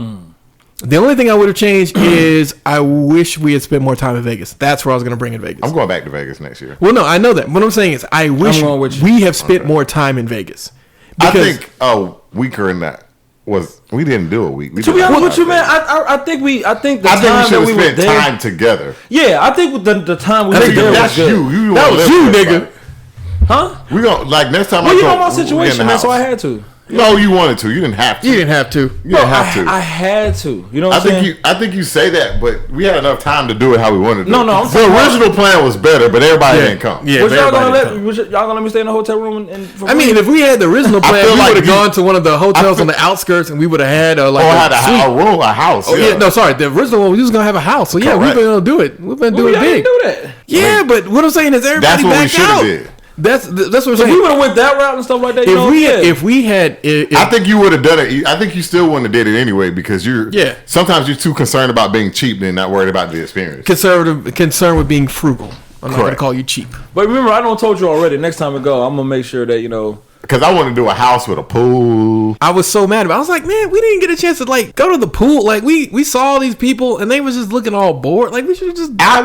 The only thing I would have changed is I wish we had spent more time in Vegas. That's where I was going to bring in Vegas. I'm going back to Vegas next year. Well, no, I know that. What I'm saying is I wish going with you. we have spent more time in Vegas. I think a weaker in that was we didn't do a week. We To did be a honest lot with you, of man, things. I think we I think we time should that have we were spent there. time together. Yeah, I think with the time we I were think there that's was good. you. That wanna was live you, with nigga. everybody. Huh? We gonna like next time. Well, I you go, know my we in the situation, man, so I house. had to. No, you wanted to. You didn't have to. You didn't have to. You didn't have to. I had to. You know what I I'm think saying? I think you say that, but we had enough time to do it how we wanted to. No, do no, it. I'm The talking about- original plan was better, but everybody didn't come. Yeah, Was y'all everybody gonna didn't come. y'all gonna let me stay in a hotel room? I mean, if we had the original plan, feel we like would have you- gone to one of the hotels feel- on the outskirts, and we would have had like Or had a suite. a room, a house. Oh yeah, no, sorry. The original one, we was gonna have a house. So yeah, we've Correct. been gonna do it. We've been we doing it didn't big. do that. Yeah, but what I'm saying is everybody That's what we backed should have out. did. That's what I'm So saying. we would have went that route and stuff like that. If we had, I think you would have done it. I think you still wouldn't have did it anyway because you're. Yeah. Sometimes you're too concerned about being cheap than not worried about the experience. concerned with being frugal. I'm not gonna Correct. call you cheap. But remember, I don't told you already. Next time we go, I'm gonna make sure that Because I want to do a house with a pool. I was so mad about it. I was like, man, we didn't get a chance to like go to the pool. Like we saw all these people and they was just looking all bored. Like we should have just had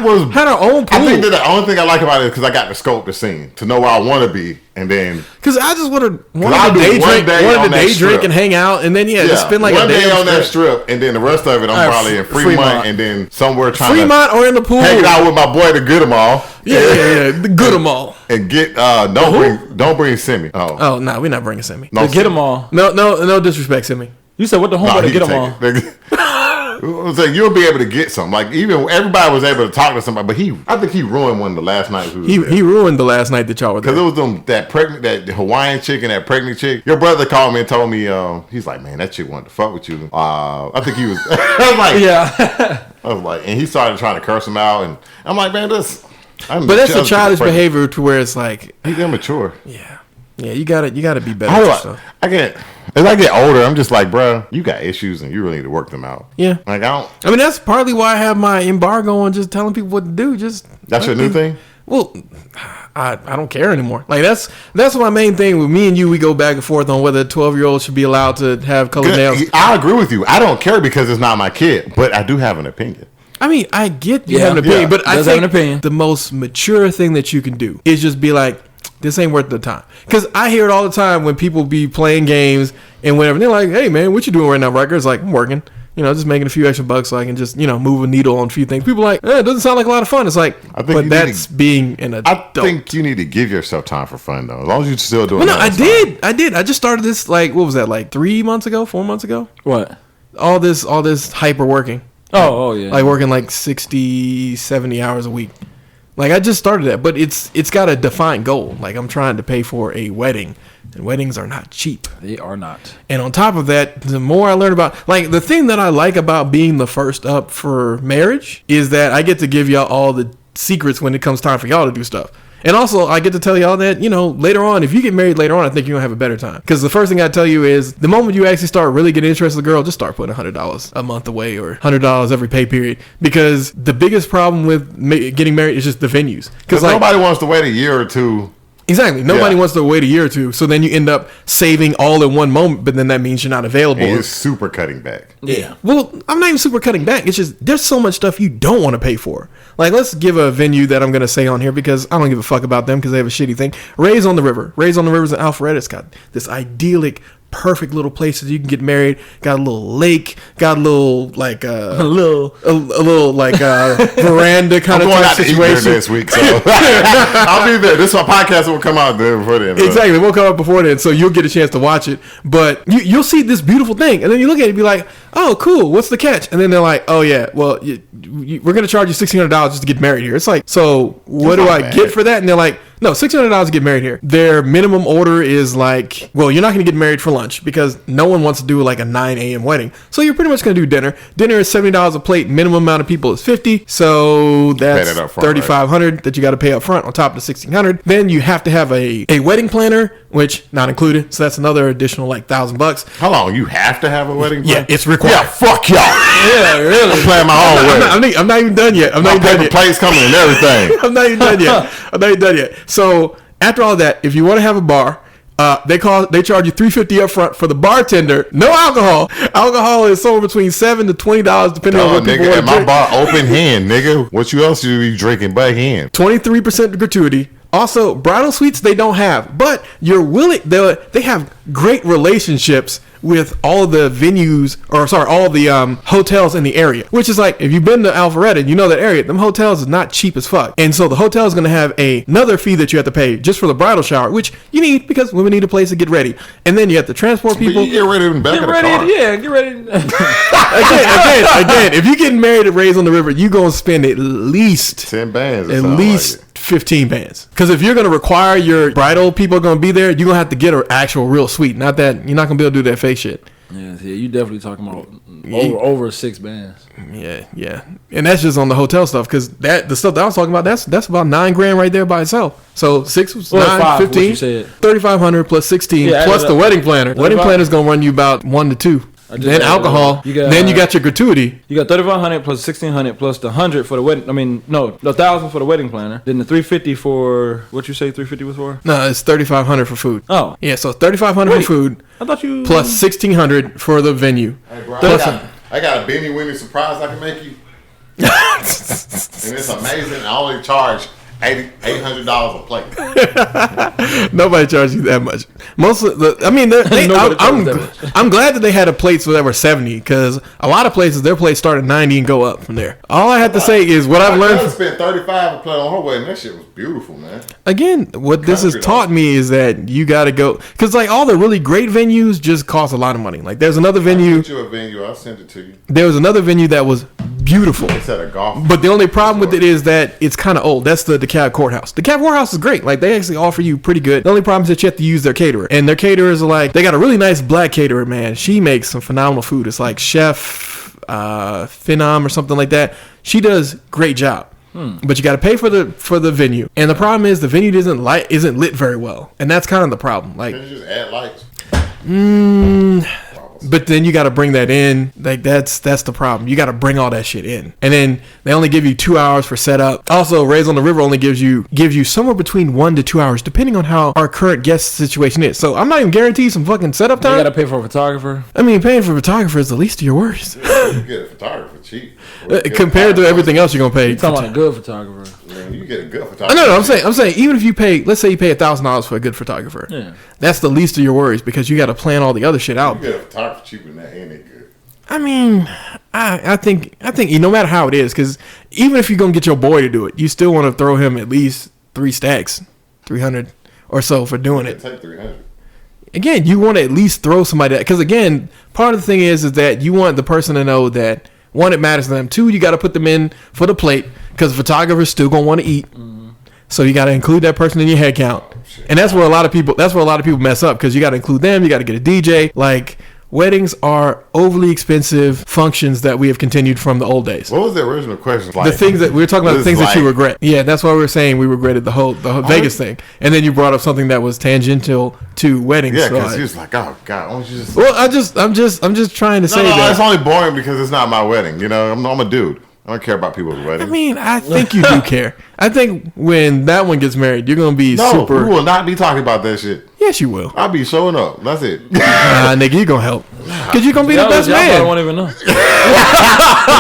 our own pool. I think that the only thing I like about it is because I got to scope the scene to know where I want to be, and then Because I just wanted I'll to do day one drink, day wanted on to that day drink strip. and hang out, and then just spend like one a day on that strip. strip, and then the rest of it I'm probably in Fremont, Fremont. and then somewhere trying Fremont or in the pool. to hang out with my boy to get them all. Yeah. The good 'em all. And get don't bring Simi. Oh no, we're not bringing Simi. No, to get them all. No disrespect, Simi. You said what the homeboy to get them all. all. So you'll be able to get some. Like even everybody was able to talk to somebody, but I think he ruined one of the last nights. He ruined the last night that y'all were there. Because it was that Hawaiian chick and that pregnant chick. Your brother called me and told me, he's like, man, that chick wanted to fuck with you. I think he was. I was like, yeah. I was like, and he started trying to curse him out, and I'm like, man, but that's a childish behavior to where it's like he's immature. Yeah. Yeah, you gotta be better. As I get older, I'm just like, bro, you got issues and you really need to work them out. Yeah, like I mean, that's partly why I have my embargo on just telling people what to do. That's your new thing. Well, I don't care anymore. Like that's my main thing with me and you. We go back and forth on whether a 12-year-old should be allowed to have colored nails. I agree with you. I don't care because it's not my kid, but I do have an opinion. I mean, I get you have an opinion, but I think the most mature thing that you can do is just be like, this ain't worth the time. Because I hear it all the time when people be playing games and whatever. And they're like, hey, man, what you doing right now, Riker? It's like, I'm working. Just making a few extra bucks so I can just, move a needle on a few things. People are like, it doesn't sound like a lot of fun. It's like, but that's being an adult. I think you need to give yourself time for fun, though. As long as you're still doing it. Well, no, I did. I just started this, what was that, 3 months ago, 4 months ago? What? All this hyper working. Oh, yeah. Like working 60, 70 hours a week. Like I just started that, but it's got a defined goal. Like I'm trying to pay for a wedding, and weddings are not cheap. They are not. And on top of that, the more I learn about, the thing that I like about being the first up for marriage is that I get to give y'all all the secrets when it comes time for y'all to do stuff. And also, I get to tell y'all that, later on, if you get married later on, I think you're going to have a better time. Because the first thing I tell you is, the moment you actually start really getting interested in the girl, just start putting $100 a month away or $100 every pay period. Because the biggest problem with getting married is just the venues. Because nobody wants to wait a year or two. Exactly. Nobody wants to wait a year or two. So then you end up saving all in one moment, but then that means you're not available. And you're super cutting back. Yeah. Well, I'm not even super cutting back. It's just there's so much stuff you don't want to pay for. Like, let's give a venue that I'm going to say on here because I don't give a fuck about them because they have a shitty thing. Rays on the River. Rays on the River is in Alpharetta. It's got this idyllic, perfect little place that you can get married. Got a little lake. Got a little veranda kind of type situation. This week, so I'll be there. This is my podcast will come out there before then. Exactly, we'll come out before then, so you'll get a chance to watch it. But you'll see this beautiful thing, and then you look at it and be like, "Oh, cool. What's the catch?" And then they're like, "Oh yeah, well, we're gonna charge you $1,600 just to get married here." It's like, so what do I get for that? And they're like, no, $600 to get married here. Their minimum order is like, well, you're not going to get married for lunch because no one wants to do like a 9 a.m. wedding. So you're pretty much going to do dinner. Dinner is $70 a plate. Minimum amount of people is 50. So that's $3,500 that you got to pay up front on top of the $1,600. Then you have to have a wedding planner, which not included. So that's another additional like $1,000. How long? You have to have a wedding planner? Yeah, it's required. Yeah, fuck y'all. Yeah, really. I'm planning my own wedding. I'm not even done yet. My paper plates coming and everything. I'm not even done yet. So after all that, if you want to have a bar, they charge you $350 up front for the bartender. No alcohol. Alcohol is somewhere between $7 to $20 depending on what people want to drink. My bar open hand, nigga. What you else you be drinking but hand? 23% gratuity. Also, bridal suites they don't have, but you're willing. They have great relationships with all the venues, all the hotels in the area. Which is like, if you've been to Alpharetta, you know that area. Them hotels is not cheap as fuck, and so the hotel is going to have another fee that you have to pay just for the bridal shower, which you need because women need a place to get ready, and then you have to transport people. But you get ready in the back of the car. Yeah, get ready. Again, if you're getting married at Rays on the River, you gonna spend at least 10 bands. At least. Like 15 bands. Because if you're going to require your bridal people are going to be there, you're going to have to get an actual real suite. Not that you're not going to be able to do that fake shit. Yeah, you definitely talking about over 6 bands. Yeah. And that's just on the hotel stuff because the stuff that I was talking about, that's about $9,000 right there by itself. So 6 was 9, 15, $3,500 plus 16 plus the wedding planner. Wedding planner is going to run you about 1 to 2. Then alcohol. Then you got your gratuity. You got $3,500 plus $1,600 plus the $100 for the wedding. I mean, no, the $1,000 for the wedding planner. Then the $350 for what you say $350 was for? No, it's $3,500 for food. Oh, yeah. So $3,500 for food. I thought you plus $1,600 for the venue. Hey, bro, I got a Benny Winnie surprise I can make you, and it's amazing. I only charge $800 a plate. Nobody charges you that much. I'm glad that they had a plates that were 70 because a lot of places their plates start at 90 and go up from there. All I have to say is what I've learned. I spent $35 a plate on her wedding. That shit was beautiful, man. Again, what this has taught me is that you got to go because like all the really great venues just cost a lot of money. Like there's another venue. I'll get you a venue. I'll send it to you. There was another venue that was beautiful. It's at a golf. But the only problem with it is that it's kind of old. That's the DeKalb Courthouse. DeKalb Courthouse is great. Like they actually offer you pretty good. The only problem is that you have to use their caterer. And their caterers are like, they got a really nice black caterer, man. She makes some phenomenal food. It's like Chef Phenom or something like that. She does great job. But you got to pay for the venue. And the problem is the venue isn't lit very well. And that's kind of the problem. Like, can you just add lights? But then you got to bring that in. Like that's the problem. You got to bring all that shit in, and then they only give you 2 hours for setup. Also, Rays on the River only gives you somewhere between 1 to 2 hours, depending on how our current guest situation is. So I'm not even guaranteed some fucking setup time. You got to pay for a photographer. I mean, paying for a photographer is the least of your worries. Yeah, you get a photographer cheap. Compared to everything else you're gonna pay. You're talking about a good photographer. Man, you get a good photographer. No. I'm saying even if you pay, let's say you pay $1,000 for a good photographer. Yeah. That's the least of your worries because you got to plan all the other shit out. You get a photographer cheaper than that, ain't it good? I mean, I think no matter how it is, because even if you're gonna get your boy to do it, you still want to throw him at least 3 stacks, 300 or so for doing it. Take 300. Again, you want to at least throw somebody that, because again, part of the thing is that you want the person to know that 1, it matters to them. 2, you got to put them in for the plate because the photographer's still gonna want to eat. So you got to include that person in your head count, and that's where a lot of people mess up because you got to include them. You got to get a DJ. Like weddings are overly expensive functions that we have continued from the old days. What was the original question? The things that we were talking about, the things that you regret. Yeah, that's why we were saying we regretted the whole Vegas thing, and then you brought up something that was tangential to weddings. Yeah, because he was like, "Oh God, why don't you just?" Well, I'm just trying to say that it's only boring because it's not my wedding. You know, I'm a dude. I don't care about people's weddings. I mean, I think you do care. I think when that one gets married, you're gonna be super. No, we will not be talking about that shit. Yes, you will. I'll be showing up. That's it. Nigga, you gonna help because you're gonna be the best man. I won't even know. You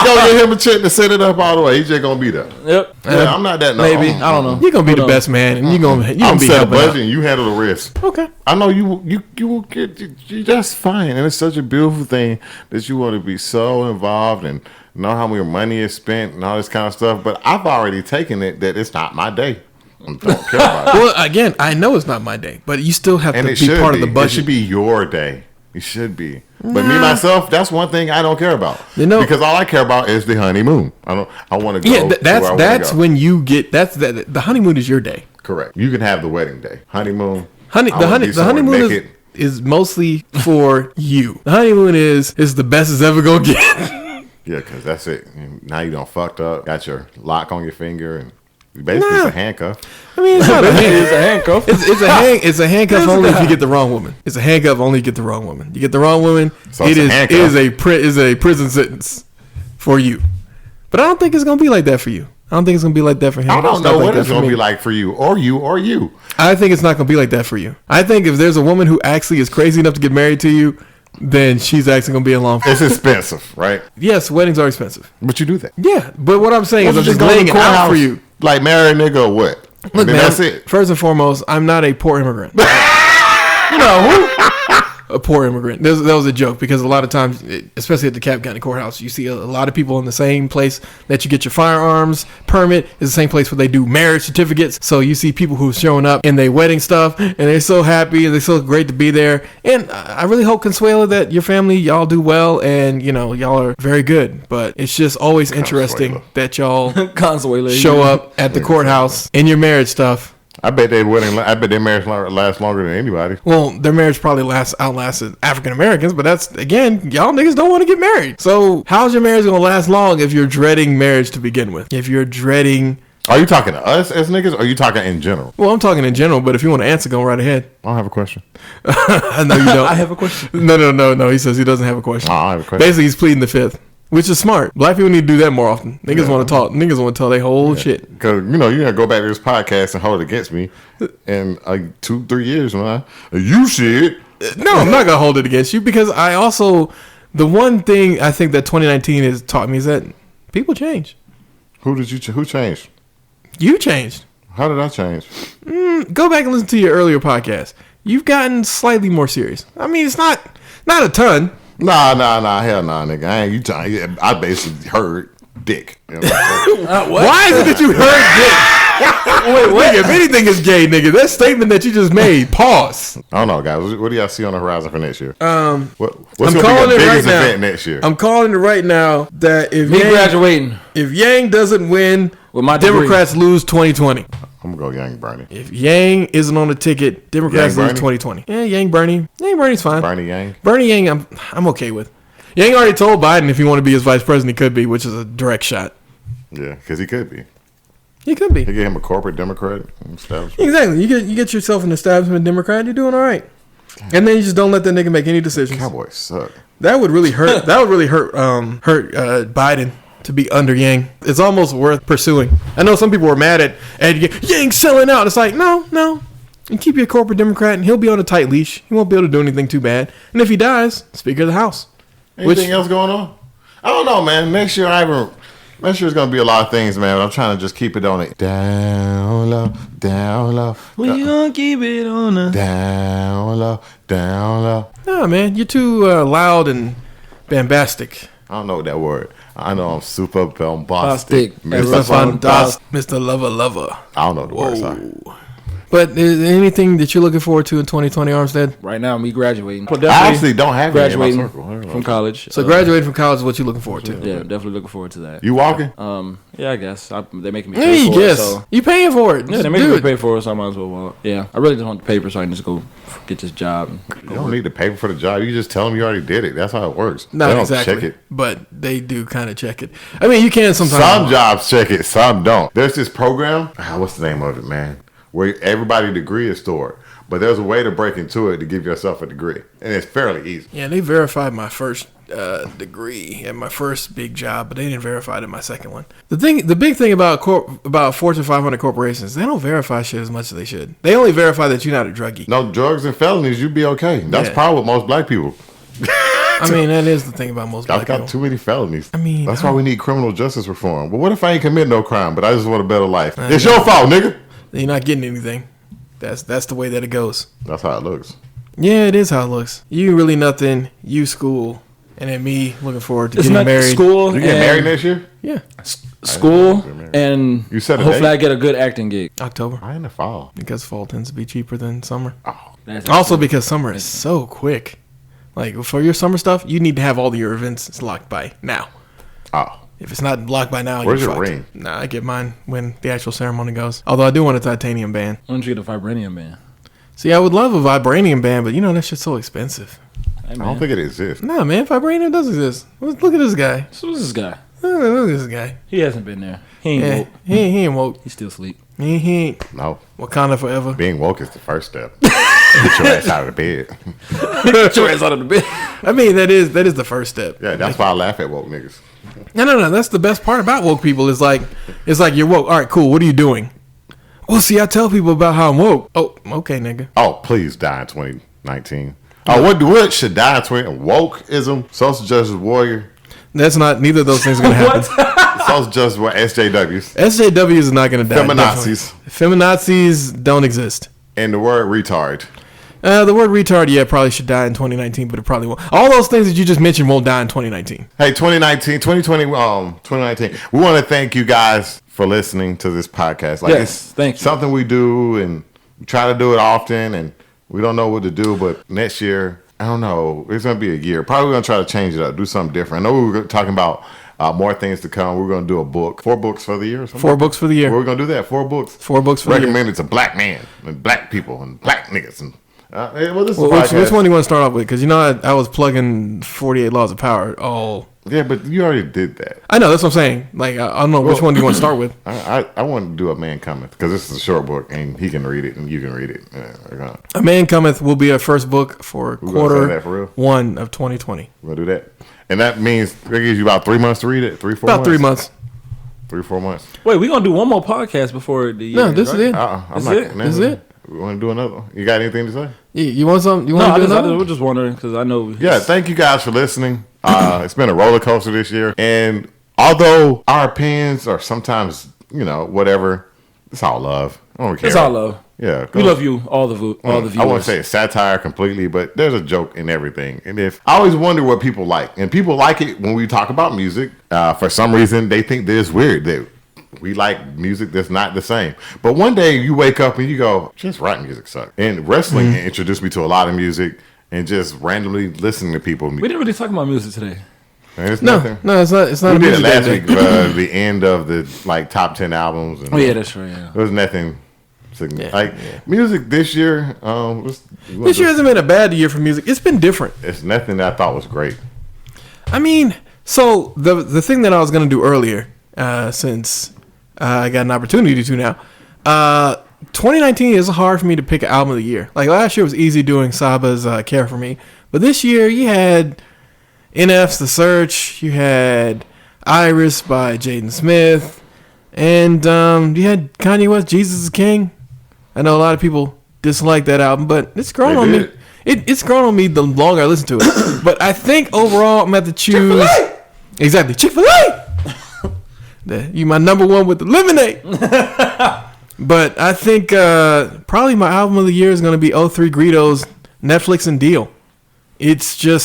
gonna get him a check to set it up all the way. He's just gonna be there. Yep. Yeah, I'm not that. Maybe I don't know. You're gonna be the best man, and you're gonna I'm be set a helping budget, out. and you handle the rest. Okay. I know you will get. That's fine, and it's such a beautiful thing that you want to be so involved and know how much money is spent and all this kind of stuff. But I've already taken it that it's not my day. I don't care about it. Well, again, I know it's not my day, but you still have And to it be should part be. of the budget. It should be your day. It should be. But me myself, that's one thing I don't care about. Because all I care about is the honeymoon. I want to go. Yeah, that's when you get the honeymoon is your day. Correct. You can have the wedding day. Honeymoon. The honeymoon is mostly for you. The honeymoon is the best it's ever gonna get. Yeah, because that's it. Now you done fucked up. Got your lock on your finger and basically it's a handcuff. I mean, it's not It's a handcuff. It's a handcuff only if you get the wrong woman. It's a handcuff only if you get the wrong woman. You get the wrong woman, So it is a prison sentence for you. But I don't think it's gonna be like that for you. I don't think it's gonna be like that for him. I don't know what it's going to be like for you or you or you. I think it's not gonna be like that for you. I think if there's a woman who actually is crazy enough to get married to you, then she's actually gonna be in long. It's expensive, right? Yes, weddings are expensive. But you do that. Yeah, but what I'm saying is I'm just laying it out for you. Like marry a nigga or what? Look, man, that's it. First and foremost, I'm not a poor immigrant. You know who? A poor immigrant. That was a joke because a lot of times, especially at the DeKalb County Courthouse, you see a lot of people in the same place that you get your firearms permit is the same place where they do marriage certificates. So you see people who's showing up in their wedding stuff and they're so happy and they're so great to be there. And I really hope, Consuela, that your family, y'all do well and, y'all are very good. But it's just always interesting that y'all show up at the courthouse in your marriage stuff. I bet their marriage lasts longer than anybody. Well, their marriage probably outlasted African Americans, but that's, again, y'all niggas don't want to get married. So how's your marriage going to last long if you're dreading marriage to begin with? If you're dreading... Are you talking to us as niggas or are you talking in general? Well, I'm talking in general, but if you want to answer, go right ahead. I don't have a question. I know you don't. I have a question. No. He says he doesn't have a question. I have a question. Basically, he's pleading the fifth. Which is smart. Black people need to do that more often. Niggas want to talk. Niggas want to tell their whole shit. Because, you got to go back to this podcast and hold it against me in 2-3 years, man. You shit. No, I'm not going to hold it against you because the one thing I think that 2019 has taught me is that people change. Who changed? You changed. How did I change? Go back and listen to your earlier podcast. You've gotten slightly more serious. I mean, it's not a ton. Nah, hell nah, nigga. I basically heard dick. You know Why is it that you heard dick? Wait, what? If anything is gay, nigga, that statement that you just made, pause. I don't know, guys. What do y'all see on the horizon for next year? What's I'm gonna calling be the it right biggest now. event next year? I'm calling it right now that if graduating if Yang doesn't win, with my Democrats lose 2020. I'm gonna go Yang Bernie. If Yang isn't on the ticket, Democrats lose 2020. Yeah, Yang Bernie's fine. Bernie Yang. Bernie Yang, I'm okay with. Yang already told Biden if he want to be his vice president, he could be, which is a direct shot. Yeah, because he could be. He could be. They get him a corporate Democrat establishment. Exactly. You get yourself an establishment Democrat, you're doing all right. And then you just don't let that nigga make any decisions. Cowboys suck. That would really hurt. That would really hurt Biden to be under Yang. It's almost worth pursuing. I know some people were mad at Yang selling out. It's like, no. You keep your corporate Democrat and he'll be on a tight leash. He won't be able to do anything too bad. And if he dies, Speaker of the House. Anything else going on? I don't know, man. Next year it's gonna be a lot of things, man. But I'm trying to just keep it on it. Down low. We gonna keep it on the down low. No, man, you're too loud and bombastic. I don't know that word. I know I'm super bombastic. Mr. Lover. I don't know the word. Sorry. But is there anything that you're looking forward to in 2020, Armstead? Right now, me graduating. I actually don't have any in my graduating circle. from college. So graduating from college is what you're looking forward to. Yeah, definitely looking forward to that. You walking? Yeah, I guess they're making me pay for it. So. You paying for it? Yeah, they're making me pay for it, so I might as well walk. Yeah, I really just want the paper so I can just go get this job. You don't need the paper for the job. You just tell them you already did it. That's how it works. Not they don't exactly, check it. but they do kind of check it. I mean, you can sometimes. Some jobs check it, some don't. There's this program. What's the name of it, man? Where everybody's degree is stored. But there's a way to break into it to give yourself a degree. And it's fairly easy. Yeah, they verified my first degree at my first big job, but they didn't verify it in my second one. The big thing about Fortune 500 corporations, they don't verify shit as much as they should. They only verify that you're not a druggie. No drugs and felonies, you'd be okay. That's probably what most black people. I mean, that is the thing about most black people. I've got too many felonies. I mean, that's why we need criminal justice reform. But what if I ain't commit no crime, but I just want a better life? It's your fault, nigga. You're not getting anything. That's the way that it goes. That's how it looks. Yeah, it is how it looks. You really nothing. You school, and then me looking forward to getting married. School. You get married next year? Yeah. School and you said hopefully I get a good acting gig. October. I in the fall because fall tends to be cheaper than summer. Oh, also because summer is so quick. Like for your summer stuff, you need to have all of your events locked by now. Oh. If it's not locked by now, where's you're your fucked. ring? Nah, I get mine when the actual ceremony goes. Although I do want a titanium band. Why don't you get a vibranium band? See, I would love a vibranium band, but you know that shit's so expensive. Hey, I don't think it exists. Nah, man, vibranium does exist. Look at this guy. So who's this guy? Look at this guy. He hasn't been there. He ain't woke. He ain't woke. He's still asleep. He ain't. No. Wakanda forever. Being woke is the first step. Get your ass out of the bed. Get your ass out of the bed. I mean, that is the first step. Yeah, that's why I laugh at woke niggas. No. That's the best part about woke people. It's like you're woke. All right, cool. What are you doing? Well, see, I tell people about how I'm woke. Oh, okay, nigga. Oh, please die in 2019. Oh, what should die in 2019? Wokeism, social justice warrior. That's not. Neither of those things are gonna happen. Social justice warrior, SJWs. SJWs is not gonna die. Feminazis. Feminazis don't exist. And the word retard. The word retard, yeah, probably should die in 2019, but it probably won't. All those things that you just mentioned won't die in 2019. Hey, 2019. We want to thank you guys for listening to this podcast. Like, yes, thank you. Something we do, and we try to do it often, and we don't know what to do, but next year, I don't know, it's going to be a year. Probably going to try to change it up, do something different. I know we were talking about more things to come. We're going to do a book. 4 books for the year. 4 books for the year. We're going to do that. 4 books. 4 books for the year. Recommended to black men and black people and black niggas and which one do you want to start off with? Because I was plugging 48 Laws of Power. Oh, yeah, but you already did that. I know, that's what I'm saying. Like, I don't know which one do you want to start with. I want to do A Man Cometh because this is a short book and he can read it and you can read it. A Man Cometh will be our first book for quarter for 1 of 2020. We'll do that, and that means it gives you about 3 months to read it. 3-4 about months? 3 months. 3-4 months. Wait, we're gonna do one more podcast before the year. No, this is it. This is it. We want to do another one. You got anything to say? You want something? You want to do another? I was just wondering because I know. Yeah, thank you guys for listening. It's been a roller coaster this year, and although our opinions are sometimes, whatever, It's all love. I don't care. It's all love. Yeah, we love you, all the viewers. I won't say it's satire completely, but there's a joke in everything. And if I always wonder what people like, and people like it when we talk about music. For some reason, they think that it's weird that we like music that's not the same. But one day you wake up and you go, just rap music sucks. And wrestling introduced me to a lot of music, and just randomly listening to people. We didn't really talk about music today. It's nothing. No, it's not. It's not. We did it last week. The end of the top 10 albums. And that's right. Yeah, there was nothing. Music this year. This year hasn't been a bad year for music. It's been different. It's nothing that I thought was great. I mean, so the thing that I was gonna do earlier, since I got an opportunity to now, 2019 is hard for me to pick an album of the year. Like last year was easy doing Saba's "Care for Me," but this year you had NF's "The Search," you had "Iris" by Jaden Smith, and you had Kanye West "Jesus is King." I know a lot of people dislike that album, but it's grown on me. It's grown on me the longer I listen to it. But I think overall I'm going to have to choose. Chick-fil-A! Exactly, Chick-fil-A! You my number one with the lemonade. But I think probably my album of the year is going to be 03 Greedo's Netflix and Deal. It's an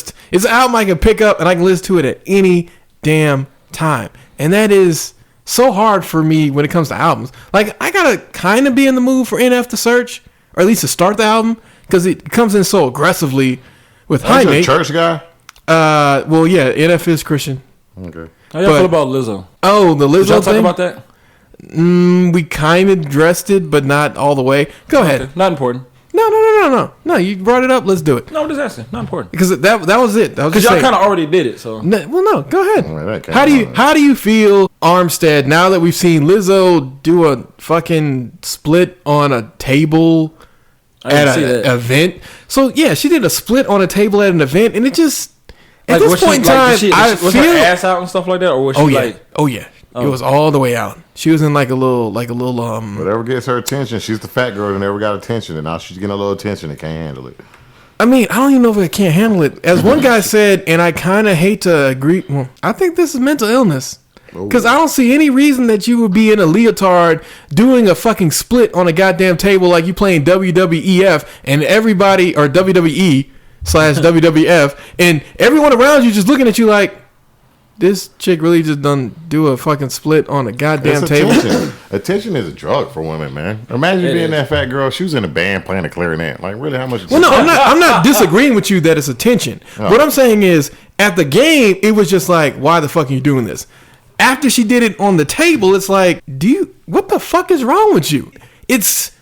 album I can pick up and I can listen to it at any damn time. And that is so hard for me when it comes to albums. Like, I gotta kind of be in the mood for NF to search, or at least to start the album, because it comes in so aggressively with Are you a church guy? Well, yeah, NF is Christian. Okay. How y'all feel about Lizzo? Oh, the Lizzo Did y'all thing? talk about that? We kind of addressed it, but not all the way. Go ahead. Not important. No, you brought it up. Let's do it. No, just asking. Not important. Because that was it. Because y'all kind of already did it, so. No, go ahead. Well, How do you feel, Armstead, now that we've seen Lizzo do a fucking split on a table at an event? So, yeah, she did a split on a table at an event, and it just, at this point in time, I feel... Was her ass out and stuff like that, or was she like... Oh, yeah. It was all the way out. She was in like a little whatever gets her attention. She's the fat girl that never got attention, and now she's getting a little attention and can't handle it. I mean, I don't even know if I can't handle it. As one guy said, and I kind of hate to agree. Well, I think this is mental illness. Because I don't see any reason that you would be in a leotard doing a fucking split on a goddamn table like you playing WWEF and everybody, or WWE/WWF, and everyone around you just looking at you like, this chick really just done do a fucking split on a goddamn table. Attention is a drug for women, man. Imagine being that fat girl. She was in a band playing a clarinet. Like, really, how much? Well, no, I'm not disagreeing with you that it's attention. Oh. What I'm saying is, at the game, it was just like, why the fuck are you doing this? After she did it on the table, it's like, what the fuck is wrong with you? It's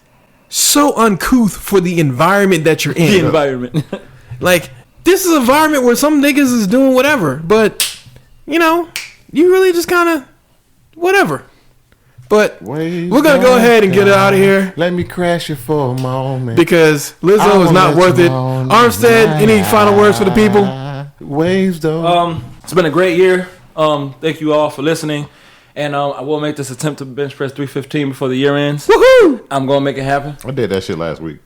so uncouth for the environment that you're in. The environment. Like, this is an environment where some niggas is doing whatever, but... You know, you really just kind of whatever. But we're going to go ahead and get it out of here. Let me crash it for a moment. Because Lizzo is not worth it. Armstead, any final words for the people? Waves, though. It's been a great year. Thank you all for listening. And I will make this attempt to bench press 315 before the year ends. Woohoo! I'm going to make it happen. I did that shit last week.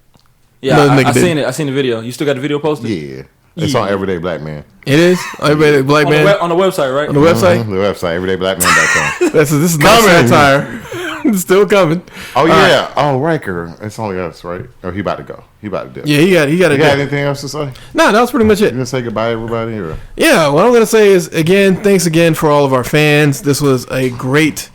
Yeah, I seen it. I seen the video. You still got the video posted? Yeah. It's on Everyday Black Man. It is? Everyday Black Man? On the website, right? On the website? The website, everydayblackman.com. This is not satire. It's still coming. Oh, yeah. Right. Oh, Riker. It's only us, right? Oh, he about to go. He about to do. Yeah, he got to go. You got anything else to say? No, that was pretty much it. You going to say goodbye, everybody? Or? Yeah, what I'm going to say is, again, thanks again for all of our fans. This was a great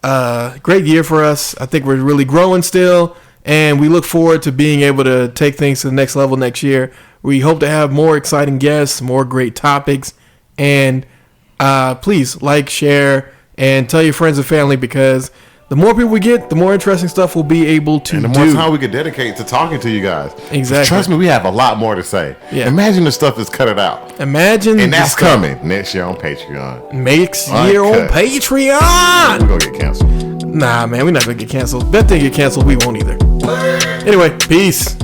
year for us. I think we're really growing still, and we look forward to being able to take things to the next level next year. We hope to have more exciting guests, more great topics, and please like, share, and tell your friends and family, because the more people we get, the more interesting stuff we'll be able to do. And the more time we can dedicate to talking to you guys. Exactly. Trust me, we have a lot more to say. Yeah. Imagine the stuff that's cut it out. Imagine. And that's coming next year on Patreon. Next year on Patreon. We're going to get canceled. Nah, man, we're not going to get canceled. That thing get canceled, we won't either. Anyway, peace.